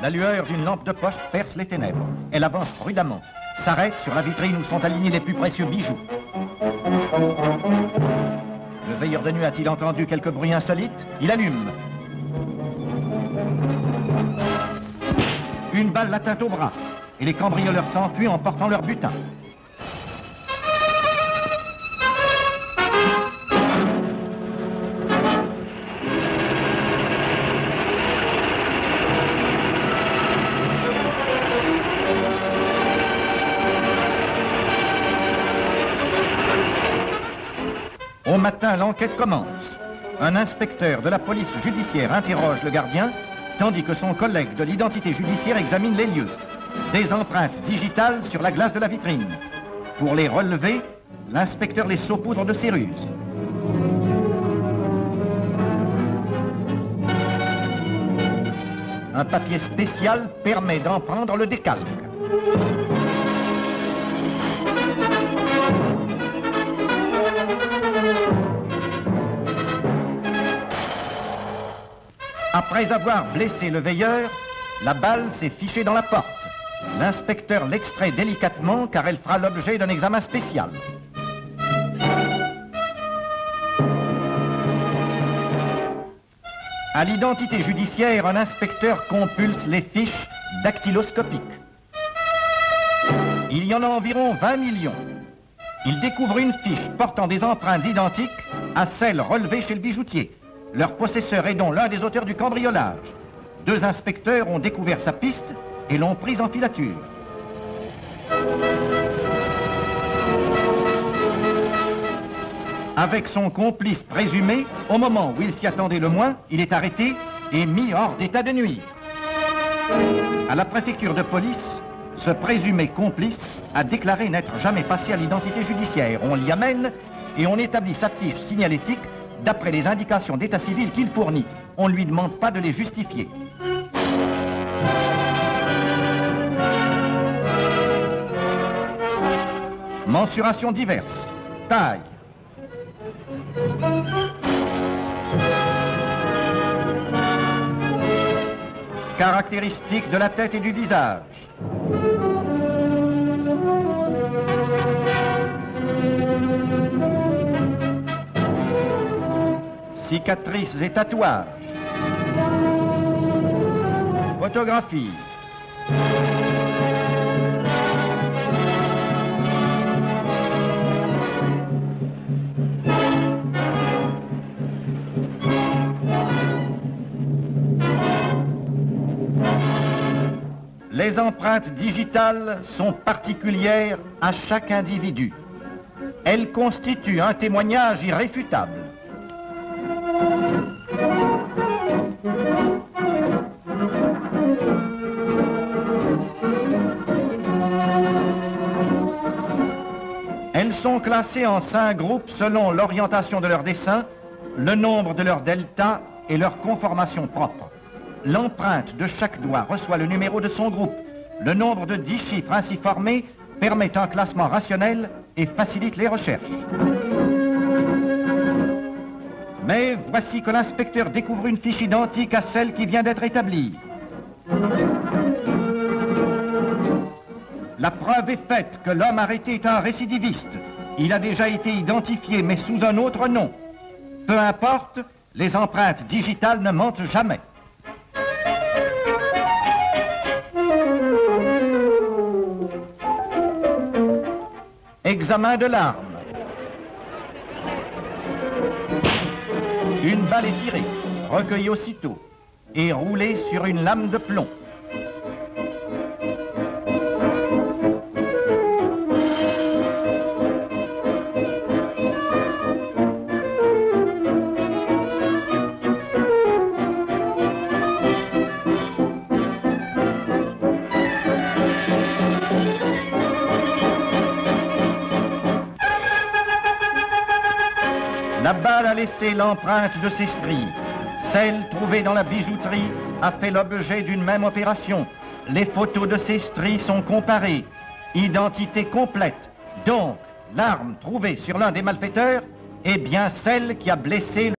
La lueur d'une lampe de poche perce les ténèbres. Elle avance prudemment, s'arrête sur la vitrine où sont alignés les plus précieux bijoux. Le veilleur de nuit a-t-il entendu quelques bruits insolites? Il allume. Une balle l'atteint au bras et les cambrioleurs s'enfuient en portant leur butin. Au matin, l'enquête commence. Un inspecteur de la police judiciaire interroge le gardien, tandis que son collègue de l'identité judiciaire examine les lieux. Des empreintes digitales sur la glace de la vitrine. Pour les relever, l'inspecteur les saupoudre de ses ruses. Un papier spécial permet d'en prendre le décalque. Après avoir blessé le veilleur, la balle s'est fichée dans la porte. L'inspecteur l'extrait délicatement car elle fera l'objet d'un examen spécial. À l'identité judiciaire, un inspecteur compulse les fiches dactyloscopiques. Il y en a environ 20 millions. Il découvre une fiche portant des empreintes identiques à celles relevées chez le bijoutier. Leur possesseur est donc l'un des auteurs du cambriolage. 2 inspecteurs ont découvert sa piste et l'ont prise en filature. Avec son complice présumé, au moment où il s'y attendait le moins, il est arrêté et mis hors d'état de nuire. À la préfecture de police, ce présumé complice a déclaré n'être jamais passé à l'identité judiciaire. On l'y amène et on établit sa fiche signalétique d'après les indications d'état civil qu'il fournit. On ne lui demande pas de les justifier. Mensurations diverses. Taille. Caractéristiques de la tête et du visage. Cicatrices et tatouages. Photographie. Les empreintes digitales sont particulières à chaque individu. Elles constituent un témoignage irréfutable. Elles sont classées en 5 groupes selon l'orientation de leur dessin, le nombre de leur delta et leur conformation propre. L'empreinte de chaque doigt reçoit le numéro de son groupe. Le nombre de 10 chiffres ainsi formés permet un classement rationnel et facilite les recherches. Mais voici que l'inspecteur découvre une fiche identique à celle qui vient d'être établie. La preuve est faite que l'homme arrêté est un récidiviste. Il a déjà été identifié, mais sous un autre nom. Peu importe, les empreintes digitales ne mentent jamais. Examen de l'arme. Une balle est tirée, recueillie aussitôt, et roulée sur une lame de plomb. La balle a laissé l'empreinte de ses stries. Celle trouvée dans la bijouterie a fait l'objet d'une même opération. Les photos de ces stries sont comparées. Identité complète. Donc, l'arme trouvée sur l'un des malfaiteurs est bien celle qui a blessé le...